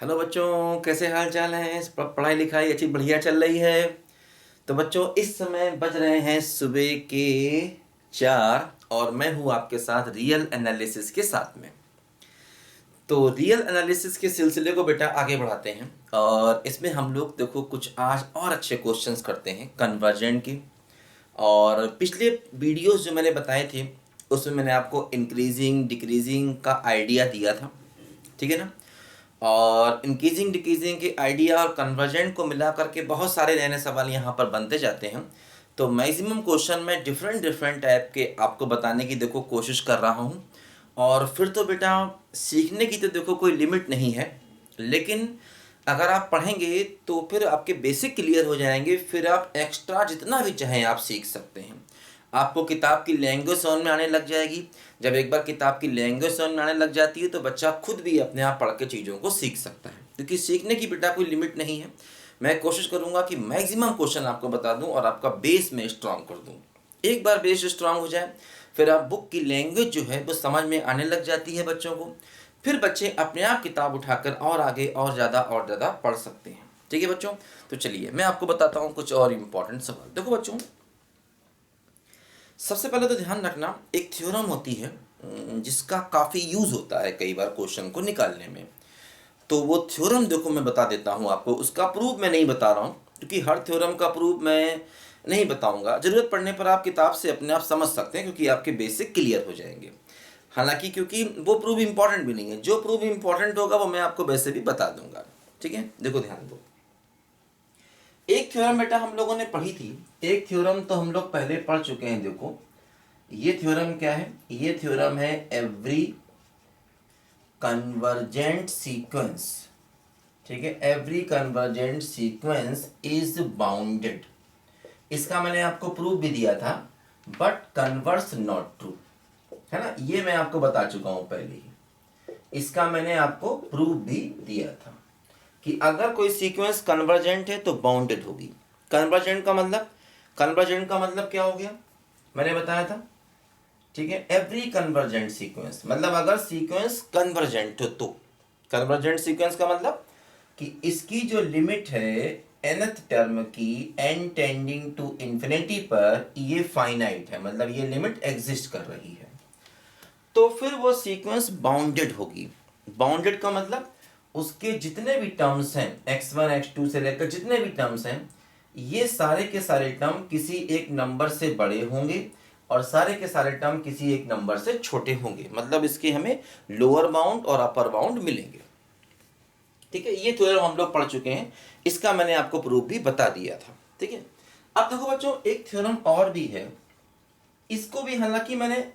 Hello बच्चों, कैसे हाल चाल हैं? पढ़ाई लिखाई अच्छी बढ़िया चल रही है? तो बच्चों, इस समय बज रहे हैं सुबह के 4 और मैं हूँ आपके साथ रियल एनालिसिस के साथ में। तो रियल एनालिसिस के सिलसिले को बेटा आगे बढ़ाते हैं और इसमें हम लोग देखो कुछ आज और अच्छे क्वेश्चंस करते हैं कन्वर्जेंट के। और पिछले वीडियोस जो मैंने बताए थे उसमें मैंने आपको इंक्रीजिंग डिक्रीजिंग का आइडिया दिया था, ठीक है ना। और इंक्रीजिंग डिक्रीजिंग के आइडिया और कन्वर्जेंट को मिला करके बहुत सारे नए नए सवाल यहाँ पर बनते जाते हैं। तो मैक्सिमम क्वेश्चन मैं डिफरेंट डिफरेंट टाइप के आपको बताने की देखो कोशिश कर रहा हूँ। और फिर तो बेटा सीखने की तो देखो कोई लिमिट नहीं है, लेकिन अगर आप पढ़ेंगे तो फिर आपके बेसिक क्लियर हो जाएंगे, फिर आप एक्स्ट्रा जितना भी चाहें आप सीख सकते हैं। आपको किताब की लैंग्वेज समझ में आने लग जाएगी। जब एक बार किताब की लैंग्वेज समझ में आने लग जाती है तो बच्चा खुद भी अपने आप पढ़ के चीज़ों को सीख सकता है, क्योंकि सीखने की बेटा कोई लिमिट नहीं है। मैं कोशिश करूंगा कि मैक्सिमम क्वेश्चन आपको बता दूं और आपका बेस में स्ट्रांग कर दूं। एक बार बेस स्ट्रांग हो जाए फिर आप बुक की लैंग्वेज जो है वो समझ में आने लग जाती है बच्चों को। फिर बच्चे अपने आप किताब उठाकर और आगे और ज़्यादा पढ़ सकते हैं। ठीक है बच्चों, तो चलिए मैं आपको बताता हूँ कुछ और इम्पोर्टेंट सवाल। देखो बच्चों, सबसे पहले तो ध्यान रखना, एक थ्योरम होती है जिसका काफ़ी यूज़ होता है कई बार क्वेश्चन को निकालने में। तो वो थ्योरम देखो मैं बता देता हूँ आपको, उसका प्रूफ मैं नहीं बता रहा हूँ क्योंकि हर थ्योरम का प्रूफ मैं नहीं बताऊँगा। ज़रूरत पड़ने पर आप किताब से अपने आप समझ सकते हैं क्योंकि आपके बेसिक क्लियर हो जाएंगे। हालांकि क्योंकि वो प्रूफ इंपॉर्टेंट भी नहीं है, जो प्रूफ इंपॉर्टेंट होगा वो मैं आपको वैसे भी बता दूंगा। ठीक है, देखो ध्यान दो। एक थ्योरम बेटा हम लोगों ने पढ़ी थी, एक थ्योरम तो हम लोग पहले पढ़ चुके हैं। देखो ये थ्योरम क्या है? ये थ्योरम है एवरी कन्वर्जेंट सीक्वेंस। ठीक है, every convergent sequence is bounded. इसका मैंने आपको प्रूफ भी दिया था, बट कन्वर्स नॉट ट्रू, है ना। ये मैं आपको बता चुका हूं पहले ही, इसका मैंने आपको प्रूफ भी दिया था कि अगर कोई सीक्वेंस कन्वर्जेंट है तो बाउंडेड होगी। कन्वर्जेंट का मतलब क्या हो गया, मैंने बताया था। ठीक है, एवरी कन्वर्जेंट सीक्वेंस मतलब अगर सीक्वेंस कन्वर्जेंट हो तो। कन्वर्जेंट सीक्वेंस का मतलब कि इसकी जो लिमिट है nth टर्म की n टेंडिंग टू इंफिनिटी पर, ये फाइनाइट है, मतलब ये लिमिट एग्जिस्ट कर रही है, तो फिर वो सीक्वेंस बाउंडेड होगी। बाउंडेड का मतलब उसके जितने भी टर्म्स हैं x1 x2 से लेकर जितने भी टर्म्स हैं, ये सारे के सारे टर्म किसी एक नंबर से बड़े होंगे और सारे के सारे टर्म किसी एक नंबर से छोटे होंगे। मतलब इसके हमें लोअर बाउंड और अपर बाउंड मिलेंगे। ठीक है, ये थ्योरम हम लोग पढ़ चुके हैं, इसका मैंने आपको प्रूफ भी बता दिया था। ठीक है, अब देखो बच्चों, एक थ्योरम और भी है, इसको भी हालांकि मैंने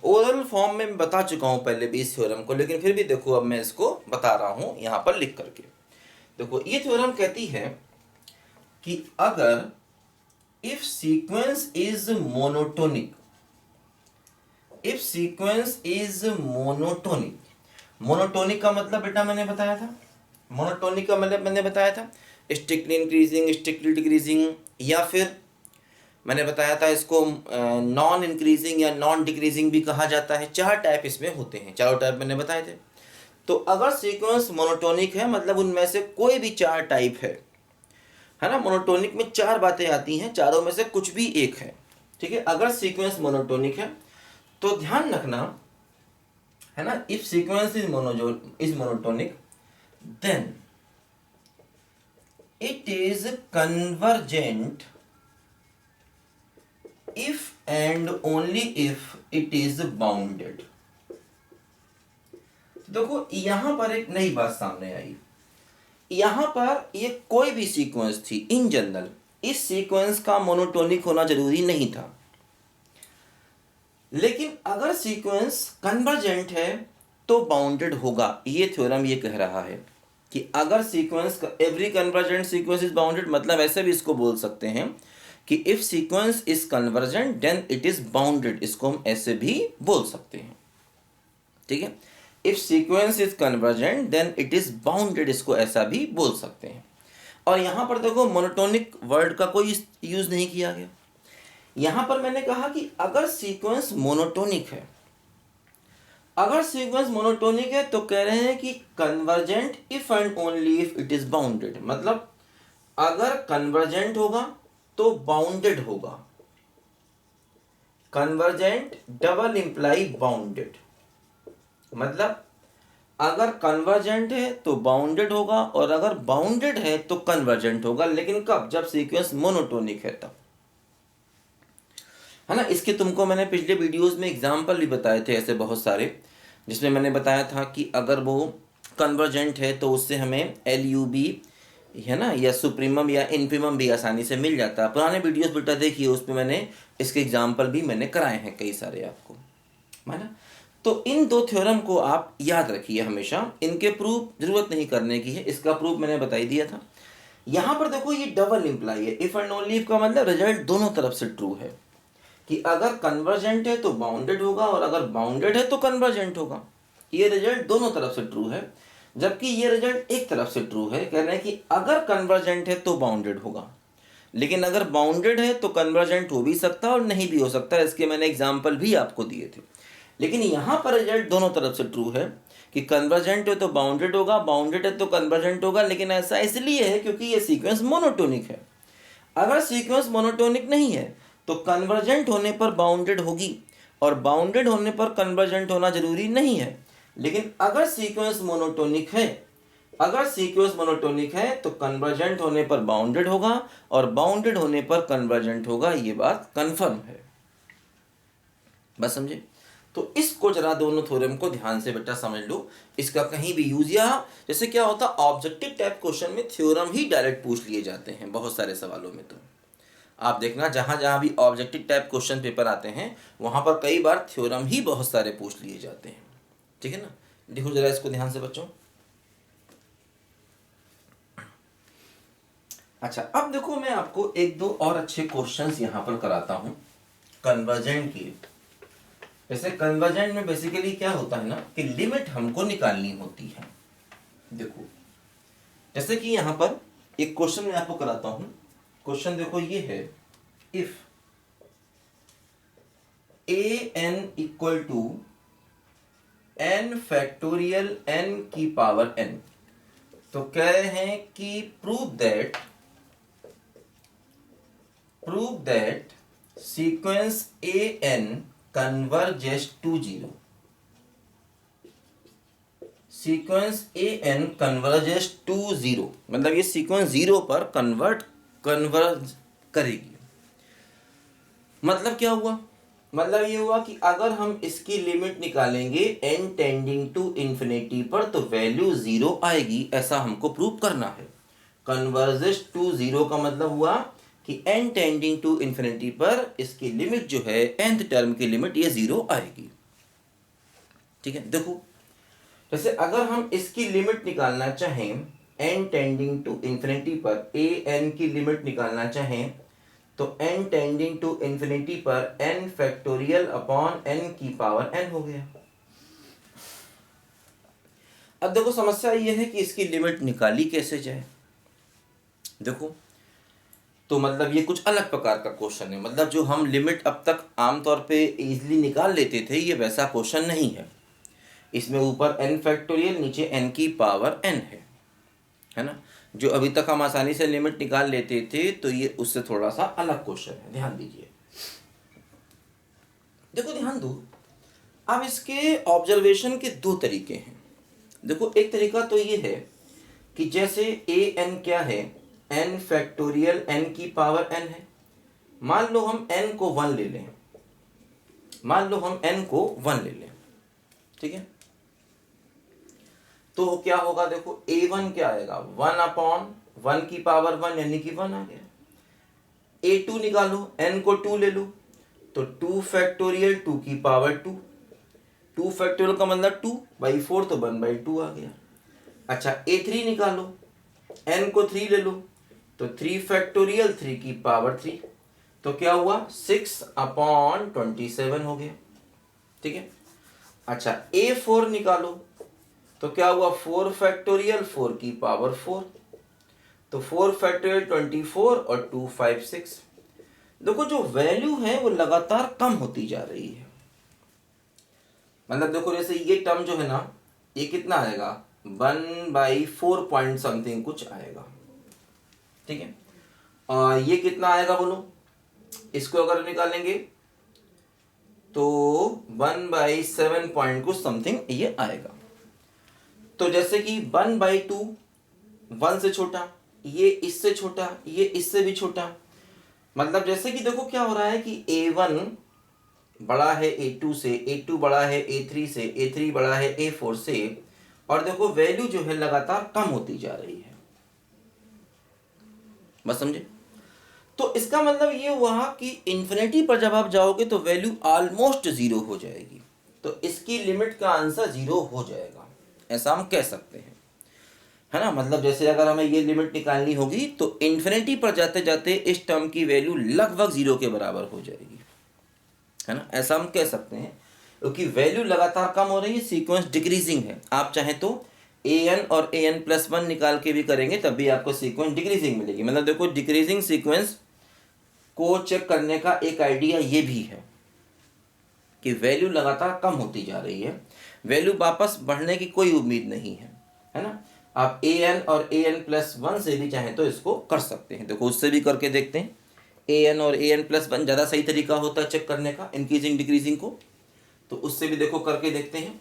ओरल फॉर्म में बता चुका हूं पहले भी इस थ्योरम को, लेकिन फिर भी देखो अब मैं इसको बता रहा हूं यहां पर लिख करके। देखो ये थ्योरम कहती है कि अगर if sequence is monotonic, if sequence is monotonic, monotonic का मतलब बेटा मैंने बताया था, मोनोटोनिक का मतलब मैंने बताया था स्ट्रिक्टली इंक्रीजिंग, स्ट्रिक्टली डिक्रीजिंग, या फिर मैंने बताया था इसको नॉन इंक्रीजिंग या नॉन डिक्रीजिंग भी कहा जाता है। 4 टाइप इसमें होते हैं, चारों टाइप मैंने बताए थे। तो अगर सीक्वेंस मोनोटोनिक है मतलब उनमें से कोई भी 4 टाइप है ना। मोनोटोनिक में 4 बातें आती हैं, चारों में से कुछ भी एक है। ठीक है, अगर सीक्वेंस मोनोटोनिक है तो ध्यान रखना, है ना, if sequence is monotonic then it is convergent if and only if it is bounded। देखो यहां पर एक नई बात सामने आई, यहां पर ये कोई भी सीक्वेंस थी इन जनरल, इस सीक्वेंस का मोनोटोनिक होना जरूरी नहीं था, लेकिन अगर सीक्वेंस कन्वर्जेंट है तो बाउंडेड होगा। ये थ्योरम ये कह रहा है कि अगर sequence every convergent sequence is bounded, मतलब ऐसे भी इसको बोल सकते हैं कि if sequence is convergent then it is bounded, इसको हम ऐसे भी बोल सकते हैं। ठीक है, if sequence is convergent then it is bounded, इसको ऐसा भी बोल सकते हैं। और यहां पर देखो मोनोटोनिक वर्ड का कोई यूज नहीं किया गया। यहां पर मैंने कहा कि अगर सीक्वेंस मोनोटोनिक है अगर सीक्वेंस मोनोटोनिक है तो कह रहे हैं कि convergent if and only if it is bounded, मतलब अगर कन्वर्जेंट होगा तो बाउंडेड होगा। कन्वर्जेंट डबल इंप्लाई बाउंडेड, मतलब अगर कन्वर्जेंट है तो बाउंडेड होगा और अगर बाउंडेड है तो कन्वर्जेंट होगा, लेकिन कब? जब सीक्वेंस मोनोटोनिक है तब, है ना। इसके तुमको मैंने पिछले वीडियोस में एग्जांपल भी बताए थे ऐसे बहुत सारे, जिसमें मैंने बताया था कि अगर वो कन्वर्जेंट है तो उससे हमें LUB, है ना, या सुप्रीमम या इन्फीमम भी आसानी से मिल जाता है। पुराने वीडियोस बेटा देखिए, उसमें मैंने इसके एग्जाम्पल भी मैंने कराए हैं कई सारे आपको, है ना। तो इन दो थ्योरम को आप याद रखिए हमेशा, इनके प्रूफ जरूरत नहीं करने की है, इसका प्रूफ मैंने बता ही दिया था। यहाँ पर देखो ये डबल इंप्लाई है, इफ एंड ओनली इफ का मतलब रिजल्ट दोनों तरफ से ट्रू है, कि अगर कन्वर्जेंट है तो बाउंडेड होगा और अगर बाउंडेड है तो कन्वर्जेंट होगा। ये रिजल्ट दोनों तरफ से ट्रू है, जबकि ये रिजल्ट एक तरफ से ट्रू है, कह रहे हैं कि अगर कन्वर्जेंट है तो बाउंडेड होगा, लेकिन अगर बाउंडेड है तो कन्वर्जेंट हो भी सकता है और नहीं भी हो सकता। इसके मैंने एग्जाम्पल भी आपको दिए थे। लेकिन यहाँ पर रिजल्ट दोनों तरफ से ट्रू है कि कन्वर्जेंट है तो बाउंडेड होगा, बाउंडेड है तो कन्वर्जेंट होगा, लेकिन ऐसा इसलिए है क्योंकि ये सीक्वेंस मोनोटोनिक है। अगर सीक्वेंस मोनोटोनिक नहीं है तो कन्वर्जेंट होने पर बाउंडेड होगी और बाउंडेड होने पर कन्वर्जेंट होना जरूरी नहीं है। लेकिन अगर सीक्वेंस मोनोटोनिक है, अगर सीक्वेंस मोनोटोनिक है तो कन्वर्जेंट होने पर बाउंडेड होगा और बाउंडेड होने पर कन्वर्जेंट होगा, ये बात कंफर्म है। बस समझे? तो इसको जरा दोनों थ्योरम को ध्यान से बेटा समझ लो, इसका कहीं भी यूज, या जैसे क्या होता ऑब्जेक्टिव टाइप क्वेश्चन में थ्योरम ही डायरेक्ट पूछ लिए जाते हैं बहुत सारे सवालों में। तो आप देखना जहां जहां भी ऑब्जेक्टिव टाइप क्वेश्चन पेपर आते हैं वहां पर कई बार थ्योरम ही बहुत सारे पूछ लिए जाते हैं, ठीक है ना। देखो जरा इसको ध्यान से बच्चों। अच्छा, अब देखो मैं आपको एक दो और अच्छे क्वेश्चंस यहां पर कराता हूं कन्वर्जेंट के। जैसे कन्वर्जेंट में बेसिकली क्या होता है ना कि लिमिट हमको निकालनी होती है। देखो जैसे कि यहां पर एक क्वेश्चन मैं आपको कराता हूं। क्वेश्चन देखो ये है, if an equal to n factorial n की पावर n, तो कह रहे हैं कि prove that sequence an converges to 0। Sequence an converges to 0 मतलब ये सीक्वेंस 0 पर कन्वर्ज करेगी। मतलब क्या हुआ? मतलब ये हुआ कि अगर हम इसकी लिमिट निकालेंगे n टेंडिंग टू इंफिनिटी पर तो वैल्यू 0 आएगी, ऐसा हमको प्रूव करना है। कन्वर्जेस टू 0 का मतलब हुआ कि n टेंडिंग टू इंफिनिटी पर इसकी लिमिट जो है nth टर्म की लिमिट ये 0 आएगी, ठीक है। देखो जैसे अगर हम इसकी लिमिट निकालना चाहें n टेंडिंग टू इंफिनिटी पर, an की लिमिट निकालना चाहें तो n टेंडिंग टू इंफिनिटी पर n फैक्टोरियल अपॉन n की पावर n हो गया। अब देखो समस्या ये है कि इसकी लिमिट निकाली कैसे जाए। देखो तो मतलब ये कुछ अलग प्रकार का क्वेश्चन है, मतलब जो हम लिमिट अब तक आमतौर पे इजीली निकाल लेते थे ये वैसा क्वेश्चन नहीं है। इसमें ऊपर n फैक्टोरियल नीचे n की पावर n है ना। जो अभी तक हम आसानी से लिमिट निकाल लेते थे तो ये उससे थोड़ा सा अलग क्वेश्चन है, ध्यान दीजिए। देखो ध्यान दो, अब इसके ऑब्जर्वेशन के दो तरीके हैं। देखो एक तरीका तो ये है कि जैसे an क्या है, n फैक्टोरियल n की पावर n है। मान लो हम n को 1 ले लें, मान लो हम n को 1 ले लें, ठीक है। तो क्या होगा? देखो a1 क्या आएगा, 1 अपॉन 1 की पावर 1 यानी कि 1 आ गया। a2 निकालो, n को 2 ले लो तो 2 फैक्टोरियल 2 की पावर 2, 2 फैक्टोरियल का मतलब 2/4 तो 1/2 आ गया। अच्छा a3 निकालो, n को 3 ले लो तो 3 फैक्टोरियल 3 की पावर 3, तो क्या हुआ 6 अपॉन 27 हो गया, ठीक है। अच्छा a4 निकालो तो क्या हुआ 4 फैक्टोरियल 4 की पावर 4, तो 4 फैक्टोरियल 24 और 2 5 6। देखो जो वैल्यू है वो लगातार कम होती जा रही है। मतलब देखो जैसे ये टर्म जो है ना, ये कितना आएगा, 1/4 पॉइंट समथिंग कुछ आएगा, ठीक है। और ये कितना आएगा बोलो, इसको अगर निकालेंगे तो 1/7 पॉइंट कुछ समथिंग ये आएगा। तो जैसे कि 1/2 1 से छोटा, ये इससे छोटा, ये इससे भी छोटा। मतलब जैसे कि देखो क्या हो रहा है कि A1 बड़ा है A2 से, A2 बड़ा है A3 से, A3 बड़ा है A4 से, और देखो वैल्यू जो है लगातार कम होती जा रही है। बस समझे? तो इसका मतलब ये हुआ कि इन्फिनिटी पर जब आप जाओगे तो वैल्यू ऑलमोस्ट जीरो हो जाएगी, तो इसकी लिमिट का आंसर जीरो हो जाएगा, ऐसा हम कह सकते हैं, है ना। मतलब जैसे अगर हमें ये लिमिट निकालनी होगी तो इन्फिनिटी पर जाते जाते इस टर्म की वैल्यू लगभग जीरो के बराबर हो जाएगी, है ना, ऐसा हम कह सकते हैं, क्योंकि वैल्यू लगातार कम हो रही है, सीक्वेंस डिक्रीजिंग है। आप चाहें तो an और an+1 निकाल के भी करेंगे तब भी आपको सीक्वेंस डिक्रीजिंग मिलेगी। मतलब देखो डिक्रीजिंग सीक्वेंस को चेक करने का एक आइडिया ये भी है कि वैल्यू लगातार कम होती जा रही है, वैल्यू वापस बढ़ने की कोई उम्मीद नहीं है ना। आप an और an+1 से भी चाहें तो इसको कर सकते हैं। देखो उससे भी करके देखते हैं, an और an+1 ज़्यादा सही तरीका होता है चेक करने का इंक्रीजिंग डिक्रीजिंग को, तो उससे भी देखो करके देखते हैं।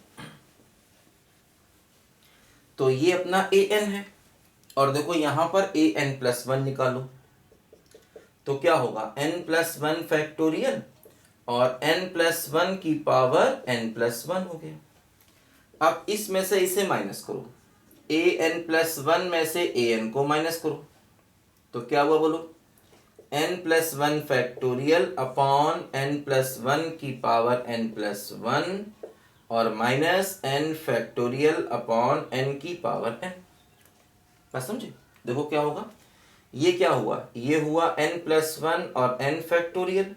तो ये अपना an है, और देखो यहाँ पर an+1 निकालो तो क्या होगा, n+1 फैक्टोरियल और n+1 की पावर n+1 हो गया। अब इसमें से इसे माइनस करो, an+1 में से an को माइनस करो तो क्या हुआ बोलो, n+1 फैक्टोरियल अपॉन n+1 की पावर n+1 और minus n factorial upon n की पावर n। बस समझे? देखो क्या होगा, ये क्या हुआ, ये हुआ n+1 और n फैक्टोरियल,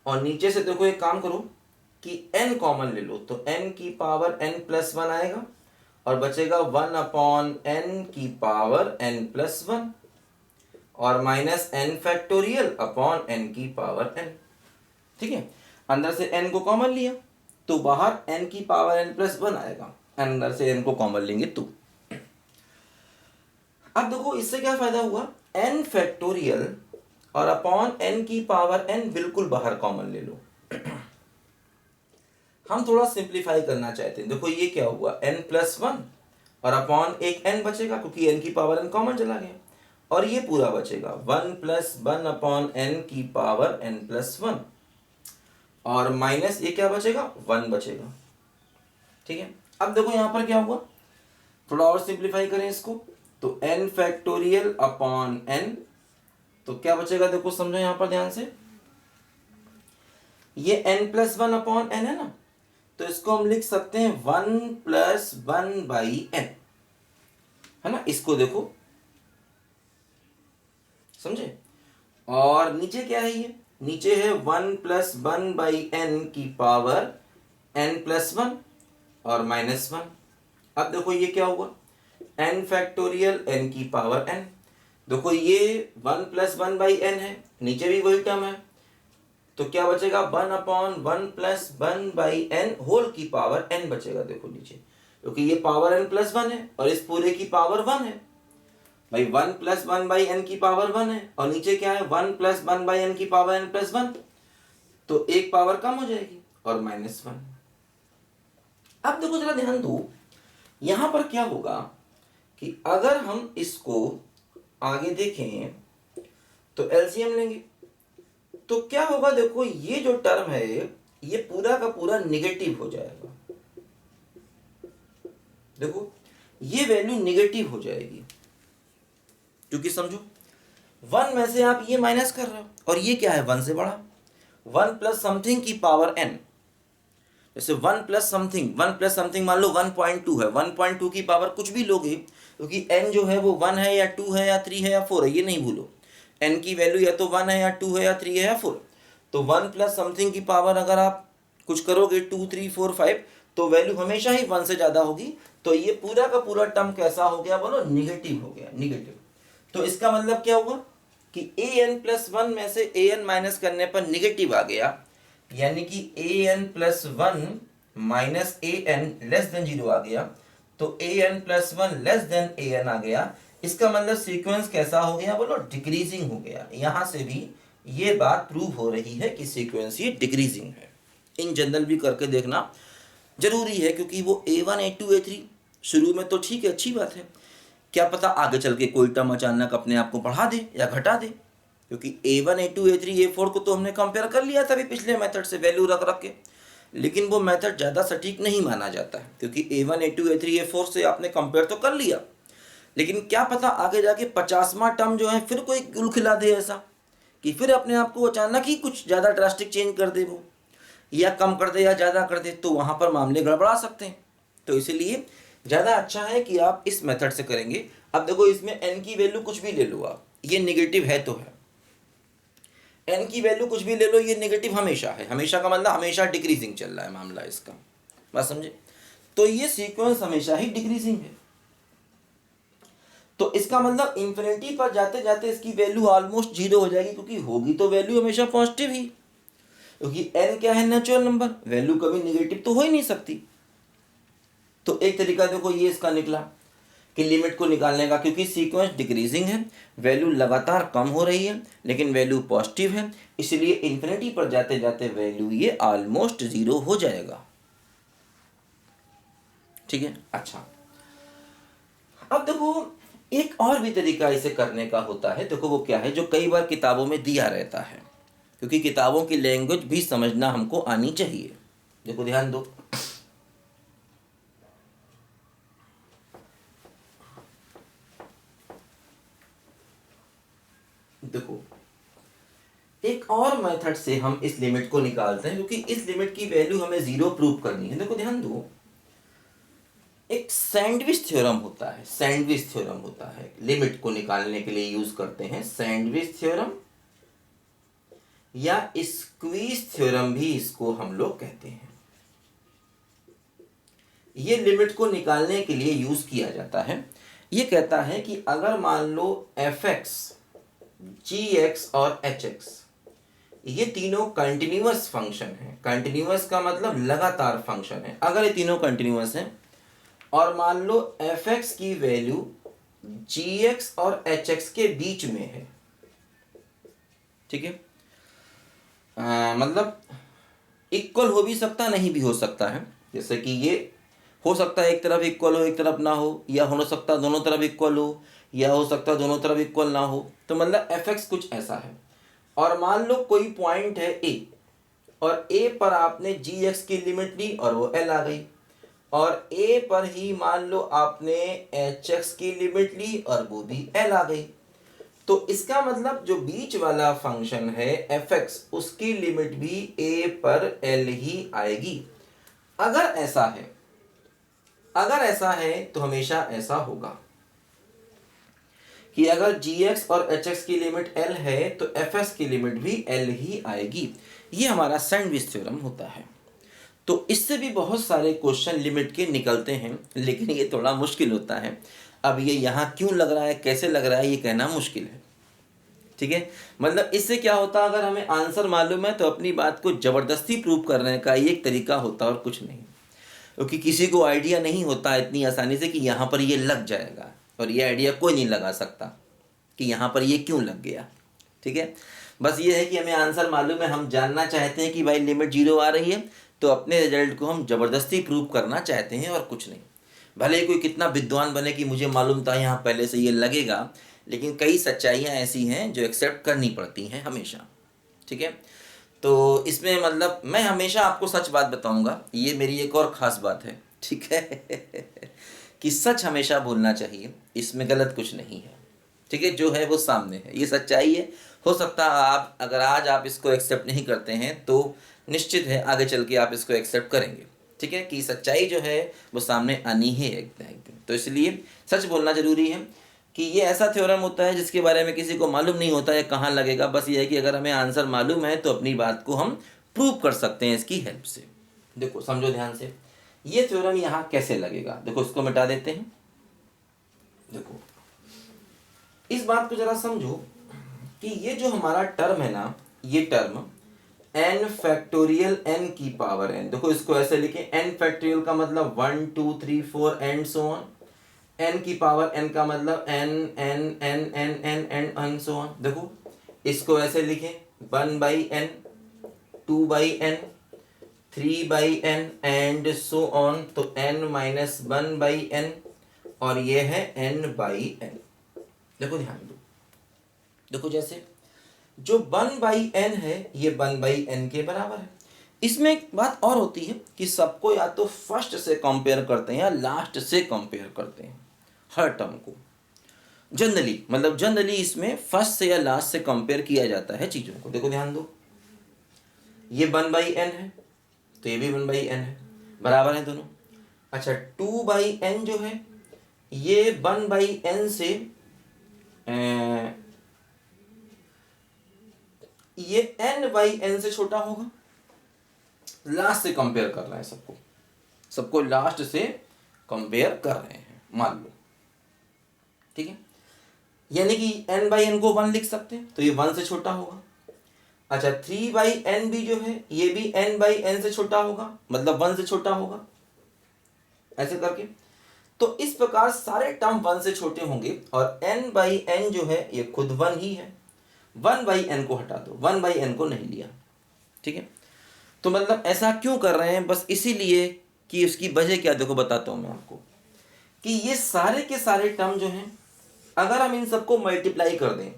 और नीचे से देखो एक काम करो कि n कॉमन ले लो तो n की पावर n+1 आएगा और बचेगा 1 अपॉन n की पावर n+1 और minus n factorial upon n की पावर n, ठीक है। अंदर से n को कॉमन लिया तो बाहर n की पावर n+1 आएगा, अंदर से n को कॉमन लेंगे तो। अब देखो इससे क्या फायदा हुआ, n फैक्टोरियल और अपॉन n की पावर n बिल्कुल बाहर कॉमन ले लो। हम थोड़ा सिंप्लीफाई करना चाहते हैं, देखो ये क्या हुआ, n+1 और अपॉन एक n बचेगा क्योंकि n की पावर n कॉमन चला गया, और ये पूरा बचेगा 1+1 अपॉन n की पावर n+1 और माइनस ये क्या बचेगा, 1 बचेगा, ठीक है। अब देखो यहाँ पर क्या हुआ, थोड़ा और सिंप्लीफाई करें इसको तो n फैक्टोरियल अपॉन n, तो क्या बचेगा देखो समझो यहाँ पर ध्यान से, ये n+1 अपॉन n है ना, तो इसको हम लिख सकते हैं 1+1/n, है ना। इसको देखो समझे, और नीचे क्या है, ये नीचे है 1+1/n की पावर n+1 और -1। अब देखो ये क्या हुआ, n फैक्टोरियल n की पावर n, देखो ये 1+1/n है, नीचे भी वही टर्म है, तो क्या बचेगा 1 अपॉन 1+1/n होल की पावर n बचेगा, देखो नीचे, क्योंकि ये पावर n+1 है और इस पूरे की पावर 1 है भाई, 1+1/n की पावर 1 है और नीचे क्या है 1+1/n की पावर n+1, तो एक पावर कम हो जाएगी और -1। अब देखो जरा ध्यान दो, यहां पर क्या होगा कि अगर हम इसको आगे देखें तो एलसीएम लेंगे तो क्या होगा, देखो ये जो टर्म है ये पूरा का पूरा निगेटिव हो जाएगा, देखो ये वैल्यू निगेटिव हो जाएगी, क्योंकि समझो 1 में से आप ये माइनस कर रहे हो और ये क्या है 1 से बड़ा, 1 प्लस समथिंग की पावर n, जैसे 1 प्लस समथिंग मान लो 1.2 है, 1.2 की पावर कुछ भी लोगे क्योंकि n जो है वो 1 है या 2 है या 3 है या 4 है, ये नहीं भूलो, n की वैल्यू या तो 1 है या 2 है या 3 है या 4, तो 1 प्लस समथिंग की पावर अगर आप कुछ करोगे 2 3 4 5 तो वैल्यू हमेशा ही 1 से ज़्यादा होगी, तो ये पूरा का पूरा टर्म कैसा हो गया बोलो, निगेटिव हो गया, निगेटिव। तो इसका मतलब क्या हुआ कि an+1 में से an माइनस करने पर निगेटिव आ गया, यानी कि an+1 minus A N less than 0 आ गया, तो A N plus 1 less than A N आ गया। इसका मतलब सीक्वेंस कैसा हो गया बोलो, डिक्रीजिंग हो गया। यहां से भी ये बात प्रूव हो रही है कि सीक्वेंस ये डिक्रीजिंग है। इन जनरल भी करके देखना जरूरी है, क्योंकि वो A1 A2 A3 शुरू में तो ठीक है, अच्छी बात है, क्या पता आगे चल के कोई टर्म अचानक अपने आप को बढ़ा दे या घटा दे, क्योंकि A1 A2 A3 A4 को तो हमने कंपेयर कर लिया था अभी पिछले मेथड से वैल्यू रख रख के, लेकिन वो मेथड ज़्यादा सटीक नहीं माना जाता है, क्योंकि A1 A2 A3 A4 से आपने कंपेयर तो कर लिया, लेकिन क्या पता आगे जाके 50वां टर्म जो है फिर कोई गुल खिला दे, ऐसा कि फिर अपने आप को अचानक ही कुछ ज़्यादा ड्रास्टिक चेंज कर दे वो, या कम कर दे या ज़्यादा कर दे, तो वहाँ पर मामले गड़बड़ा सकते हैं। तो इसीलिए ज़्यादा अच्छा है कि आप इस मेथड से करेंगे। अब देखो इसमें n की वैल्यू कुछ भी ले लो आप, ये नेगेटिव है तो है, n की वैल्यू कुछ भी ले लो, ये नेगेटिव हमेशा है, हमेशा का मतलब हमेशा डिक्रीजिंग चल रहा है मामला इसका, बात समझे। तो ये सीक्वेंस हमेशा ही डिक्रीजिंग है, तो इसका मतलब इंफिनिटी पर जाते जाते इसकी वैल्यू ऑलमोस्ट 0 हो जाएगी, क्योंकि होगी तो वैल्यू हमेशा पॉजिटिव ही, क्योंकि n क्या है, नेचुरल नंबर, वैल्यू कभी नेगेटिव तो हो ही नहीं सकती। तो एक तरीका देखो ये इसका निकला कि लिमिट को निकालने का, क्योंकि सीक्वेंस डिक्रीजिंग है, वैल्यू लगातार कम हो रही है लेकिन वैल्यू पॉजिटिव है, इसलिए इन्फिनिटी पर जाते जाते वैल्यू ये ऑलमोस्ट 0 हो जाएगा। ठीक है, अच्छा अब देखो एक और भी तरीका इसे करने का होता है। देखो वो क्या है, जो कई बार किताबों में दिया रहता है, क्योंकि किताबों की लैंग्वेज भी समझना हमको आनी चाहिए। देखो ध्यान दो, देखो एक और मेथड से हम इस लिमिट को निकालते हैं, क्योंकि इस लिमिट की वैल्यू हमें 0 प्रूव करनी है। देखो ध्यान दो, एक सैंडविच थ्योरम होता है, सैंडविच थ्योरम होता है, लिमिट को निकालने के लिए यूज करते हैं सैंडविच थ्योरम, या स्क्वीज थ्योरम भी इसको हम लोग कहते हैं। ये लिमिट को निकालने के लिए यूज किया जाता है। ये कहता है कि अगर मान लो fx, gx और hx ये तीनों कंटिन्यूअस फंक्शन है, कंटिन्यूअस का मतलब लगातार फंक्शन है, अगर ये तीनों कंटिन्यूअस हैं और मान लो fx की वैल्यू gx और hx के बीच में है, ठीक है, मतलब इक्वल हो भी सकता नहीं भी हो सकता है, जैसे कि ये हो सकता है एक तरफ इक्वल हो एक तरफ ना हो, या हो सकता दोनों तरफ इक्वल हो, या हो सकता दोनों तरफ इक्वल ना हो, तो मतलब fx कुछ ऐसा है। और मान लो कोई पॉइंट है a, और a पर आपने gx की लिमिट ली और वो l आ गई, और a पर ही मान लो आपने hx की लिमिट ली और वो भी l आ गई, तो इसका मतलब जो बीच वाला फंक्शन है fx उसकी लिमिट भी a पर l ही आएगी। अगर ऐसा है, अगर ऐसा है तो हमेशा ऐसा होगा कि अगर gx और hx की लिमिट l है तो fs की लिमिट भी l ही आएगी। ये हमारा सैंडविच थ्योरम होता है। तो इससे भी बहुत सारे क्वेश्चन लिमिट के निकलते हैं, लेकिन ये थोड़ा मुश्किल होता है। अब ये यहाँ क्यों लग रहा है, कैसे लग रहा है, ये कहना मुश्किल है, ठीक है। मतलब इससे क्या होता है, अगर हमें आंसर मालूम है तो अपनी बात को ज़बरदस्ती प्रूव करने का ये एक तरीका होता है और कुछ नहीं, क्योंकि किसी को आइडिया नहीं होता इतनी आसानी से कि यहाँ पर ये लग जाएगा, और ये आइडिया कोई नहीं लगा सकता कि यहाँ पर ये क्यों लग गया, ठीक है। बस ये है कि हमें आंसर मालूम है, हम जानना चाहते हैं कि भाई लिमिट 0 आ रही है, तो अपने रिजल्ट को हम ज़बरदस्ती प्रूव करना चाहते हैं और कुछ नहीं। भले ही कोई कितना विद्वान बने कि मुझे मालूम था यहाँ पहले से ये लगेगा, लेकिन कई सच्चाइयाँ ऐसी हैं जो एक्सेप्ट करनी पड़ती हैं हमेशा, ठीक है। तो इसमें मतलब मैं हमेशा आपको सच बात बताऊंगा, ये मेरी एक और ख़ास बात है, ठीक है कि सच हमेशा बोलना चाहिए, इसमें गलत कुछ नहीं है, ठीक है। जो है वो सामने है, ये सच्चाई है। हो सकता है आप अगर आज आप इसको एक्सेप्ट नहीं करते हैं तो निश्चित है आगे चल के आप इसको एक्सेप्ट करेंगे, ठीक है, कि सच्चाई जो है वो सामने आनी है एकदम। तो इसलिए सच बोलना ज़रूरी है कि ये ऐसा थ्योरम होता है जिसके बारे में किसी को मालूम नहीं होता है कहाँ लगेगा। बस ये है कि अगर हमें आंसर मालूम है तो अपनी बात को हम प्रूव कर सकते हैं इसकी हेल्प से। देखो समझो ध्यान से, ये थ्योरम यहाँ कैसे लगेगा, देखो इसको मिटा देते हैं। देखो इस बात को ज़रा समझो कि ये जो हमारा टर्म है ना, ये टर्म n फैक्टोरियल n की पावर n, देखो इसको ऐसे लिखें, n फैक्टोरियल का मतलब 1 2 3 4 एंड सो ऑन, n की पावर n का मतलब n n n n n and so on. देखो इसको ऐसे लिखें 1 by n, 2 by n, 3 by n and so on, तो n माइनस 1 बाई n और ये है n बाई n। देखो ध्यान दो, देखो जैसे जो 1 बाई n है ये 1 बाई n के बराबर है। इसमें एक बात और होती है कि सबको या तो फर्स्ट से कंपेयर करते हैं या लास्ट से कंपेयर करते हैं हर टर्म को। जनरली मतलब जनरली इसमें फर्स्ट से या लास्ट से कंपेयर किया जाता है चीज़ों को। देखो ध्यान दो, ये 1 बाई n है तो ये भी 1 बाई n है, बराबर है दोनों। अच्छा 2 बाई n जो है ये 1 बाई n से ये n बाई n से छोटा होगा। लास्ट से कंपेयर कर रहे हैं सबको, सबको लास्ट से कंपेयर कर रहे हैं मान लो, ठीक है। यानी कि n बाई n को 1 लिख सकते हैं तो ये 1 से छोटा होगा। अच्छा 3 बाई n भी जो है ये भी n बाई n से छोटा होगा, मतलब 1 से छोटा होगा, ऐसे करके। तो इस प्रकार सारे टर्म 1 से छोटे होंगे और n बाई n जो है ये खुद 1 ही है। 1 बाई n को हटा दो, 1 बाई n को नहीं लिया, ठीक है। तो मतलब ऐसा क्यों कर रहे हैं, बस इसीलिए कि उसकी वजह क्या, देखो बताता हूँ मैं आपको, कि ये सारे के सारे टर्म जो हैं अगर हम इन सबको मल्टीप्लाई कर दें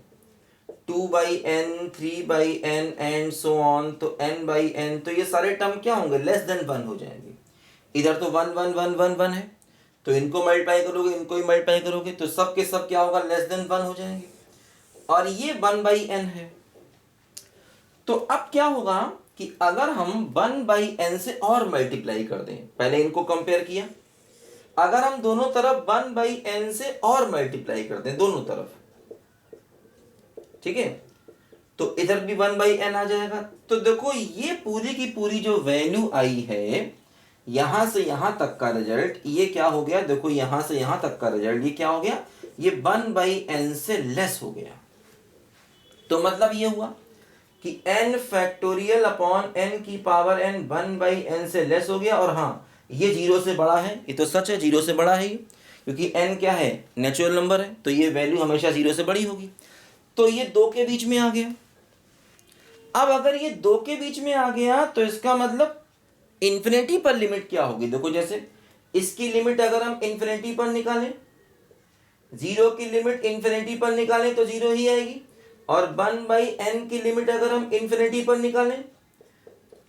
2 by n, 3 by n and so on, तो n बाई n, तो ये सारे टर्म क्या होंगे, लेस देन 1 हो जाएंगे। इधर तो 1 1 1 1 1 है, तो इनको मल्टीप्लाई करोगे, इनको ही मल्टीप्लाई करोगे, तो सब के सब क्या होगा, लेस देन 1 हो जाएंगे। और ये 1 बाई n है। तो अब क्या होगा कि अगर हम 1 बाई n से और मल्टीप्लाई कर दें, पहले इनको कंपेयर किया, अगर हम दोनों तरफ 1 बाई n से और मल्टीप्लाई कर दें दोनों तरफ, ठीक है, तो इधर भी 1 बाई n आ जाएगा। तो देखो ये पूरी की पूरी जो वैल्यू आई है यहां से यहां तक का रिजल्ट ये क्या हो गया, देखो यहां से यहां तक का रिजल्ट ये क्या हो गया, ये 1 बाई n से लेस हो गया। तो मतलब ये हुआ कि n फैक्टोरियल अपॉन n की पावर n 1 बाई n से लेस हो गया। और हाँ ये 0 से बड़ा है, ये तो सच है, 0 से बड़ा है ये, क्योंकि n क्या है, नेचुरल नंबर है, तो ये वैल्यू हमेशा 0 से बड़ी होगी। तो ये 2 के बीच में आ गया। अब अगर ये 2 के बीच में आ गया तो इसका मतलब इन्फिनिटी पर लिमिट क्या होगी, देखो जैसे इसकी लिमिट अगर हम इन्फिनिटी पर निकालें, 0 की लिमिट इन्फिनिटी पर निकालें तो 0 ही आएगी, और 1 बाई n की लिमिट अगर हम इन्फिनिटी पर निकालें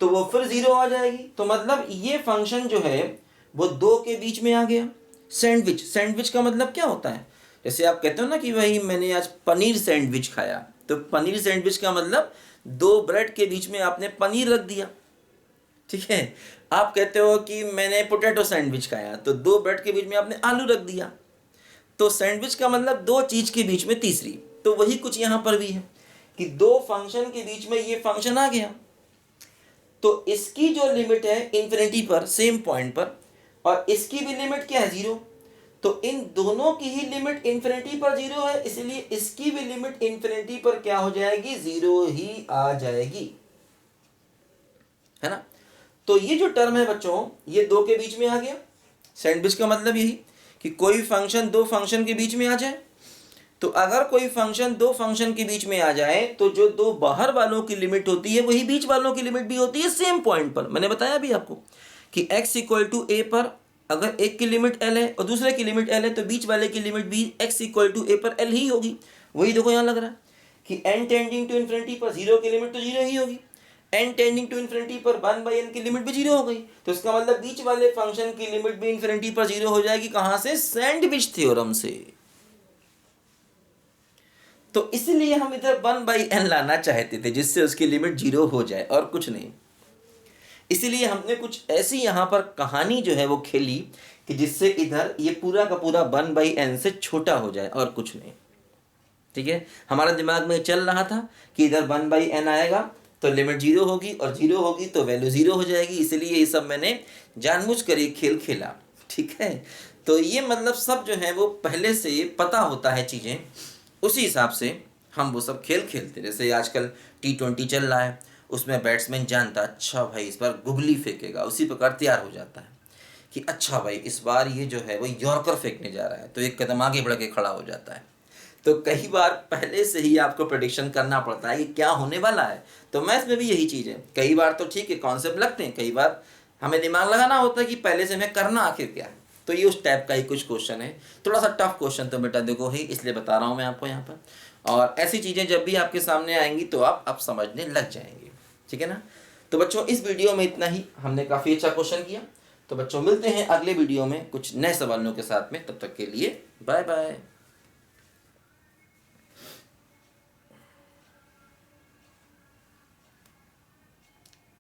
तो वो फिर 0 आ जाएगी। तो मतलब ये फंक्शन जो है वो 2 के बीच में आ गया। सैंडविच, सैंडविच का मतलब क्या होता है, जैसे आप कहते हो ना कि भाई मैंने आज पनीर सैंडविच खाया, तो पनीर सैंडविच का मतलब 2 ब्रेड के बीच में आपने पनीर रख दिया, ठीक है। आप कहते हो कि मैंने पोटैटो सैंडविच खाया, तो 2 ब्रेड के बीच में आपने आलू रख दिया। तो सैंडविच का मतलब 2 चीज के बीच में तीसरी। तो वही कुछ यहां पर भी है कि 2 फंक्शन के बीच में ये फंक्शन आ गया, तो इसकी जो लिमिट है इन्फिनिटी पर सेम पॉइंट पर, और इसकी भी लिमिट क्या है, 0। तो इन दोनों की ही लिमिट इन्फिनिटी पर 0 है, इसलिए इसकी भी लिमिट इन्फिनिटी पर क्या हो जाएगी, 0 ही आ जाएगी, है ना। तो ये जो टर्म है बच्चों ये 2 के बीच में आ गया। सैंडविच का मतलब यही कि कोई फंक्शन 2 फंक्शन के बीच में आ जाए। तो अगर कोई फंक्शन 2 फंक्शन के बीच में आ जाए तो जो 2 बाहर वालों की लिमिट होती है वही बीच वालों की लिमिट भी होती है सेम पॉइंट पर। मैंने बताया भी आपको कि x इक्वल टू ए पर अगर एक की लिमिट l है और दूसरे की लिमिट l है तो बीच वाले की लिमिट भी x इक्वल टू ए पर l ही होगी। वही देखो यहाँ लग रहा है कि n टेंडिंग टू इन्फिनिटी पर 0 की लिमिट तो 0 ही होगी, n टेंडिंग टू इन्फिनिटी पर 1 बाई n की लिमिट भी 0 हो गई। तो इसका मतलब बीच वाले फंक्शन की लिमिट भी इन्फिनिटी पर 0 हो जाएगी। कहाँ से, सैंडविच थ्योरम से। तो इसलिए हम इधर 1 बाई n लाना चाहते थे जिससे उसकी लिमिट 0 हो जाए और कुछ नहीं। इसीलिए हमने कुछ ऐसी यहाँ पर कहानी जो है वो खेली कि जिससे इधर ये पूरा का पूरा 1 बाई n से छोटा हो जाए और कुछ नहीं, ठीक है। हमारा दिमाग में चल रहा था कि इधर 1 बाई n आएगा तो लिमिट 0 होगी और 0 होगी तो वैल्यू 0 हो जाएगी। इसलिए ये सब मैंने जानबूझ कर ये खेल खेला, ठीक है। तो ये मतलब सब जो है वो पहले से पता होता है चीज़ें, उसी हिसाब से हम वो सब खेल खेलते। जैसे आजकल T20 चल रहा है, उसमें बैट्समैन जानता अच्छा भाई इस बार गुगली फेंकेगा, उसी प्रकार तैयार हो जाता है कि अच्छा भाई इस बार ये जो है वो यॉर्कर फेंकने जा रहा है, तो एक कदम आगे बढ़ के खड़ा हो जाता है। तो कई बार पहले से ही आपको प्रेडिक्शन करना पड़ता है कि क्या होने वाला है। तो मैथ्स में भी यही चीज़ है, कई बार तो ठीक है कॉन्सेप्ट लगते हैं, कई बार हमें दिमाग लगाना होता है कि पहले से हमें करना आखिर क्या है। तो ये उस टाइप का ही कुछ क्वेश्चन है, थोड़ा सा टफ क्वेश्चन तो बेटा देखो ही, इसलिए बता रहा हूँ मैं आपको यहाँ पर। और ऐसी चीज़ें जब भी आपके सामने आएंगी तो आप समझने लग जाएंगे, ठीक है ना। तो बच्चों इस वीडियो में इतना ही, हमने काफ़ी अच्छा क्वेश्चन किया। तो बच्चों मिलते हैं अगले वीडियो में कुछ नए सवालों के साथ में, तब तक के लिए बाय बाय।